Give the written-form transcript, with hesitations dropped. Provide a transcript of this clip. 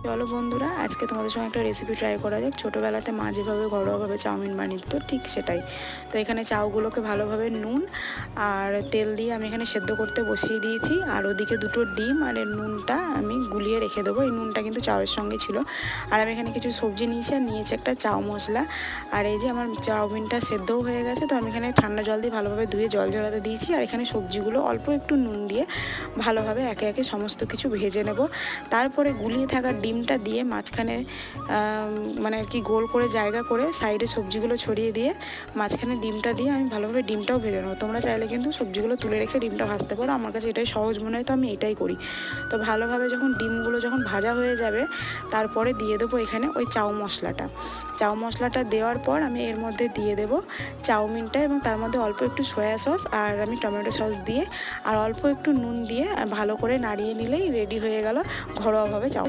চলো বন্ধুরা, আজকে তোমাদের সঙ্গে একটা রেসিপি ট্রাই করা যাক। ছোটোবেলাতে মা যেভাবে ঘরোয়াভাবে চাউমিন বানিয়ে দিত ঠিক সেটাই। তো এখানে চাউগুলোকে ভালোভাবে নুন আর তেল দিয়ে আমি এখানে সেদ্ধ করতে বসিয়ে দিয়েছি। আর ওদিকে দুটো ডিম আর এর নুনটা আমি গুলিয়ে রেখে দেবো। এই নুনটা কিন্তু চাউয়ের সঙ্গে ছিল। আর আমি এখানে কিছু সবজি নিয়েছি আর নিয়েছি একটা চাউ মশলা। আর এই যে আমার চাউমিনটা সেদ্ধও হয়ে গেছে, তো আমি এখানে ঠান্ডা জল দিয়ে ভালোভাবে ধুয়ে জল ঝরাতে দিয়েছি। আর এখানে সবজিগুলো অল্প একটু নুন দিয়ে ভালোভাবে একে একে সমস্ত কিছু ভেজে নেব। তারপরে গুলিয়ে থাকা ডিমটা দিয়ে মাঝখানে মানে আর কি গোল করে জায়গা করে সাইডে সবজিগুলো ছড়িয়ে দিয়ে মাঝখানে ডিমটা দিয়ে আমি ভালোভাবে ডিমটাও ভেজে নেবো। তোমরা চাইলে কিন্তু সবজিগুলো তুলে রেখে ডিমটা ভাজতে পারো, আমার কাছে এটাই সহজ মনে হয়, তো আমি এটাই করি। তো ভালোভাবে যখন ডিমগুলো যখন ভাজা হয়ে যাবে, তারপরে দিয়ে দেবো এখানে ওই চাউ মশলাটা দেওয়ার পর আমি এর মধ্যে দিয়ে দেবো চাউমিনটা, এবং তার মধ্যে অল্প একটু সয়া সস আর আমি টমেটো সস দিয়ে আর অল্প একটু নুন দিয়ে ভালো করে নাড়িয়ে নিলেই রেডি হয়ে গেল ঘরোয়াভাবে চাউমিন।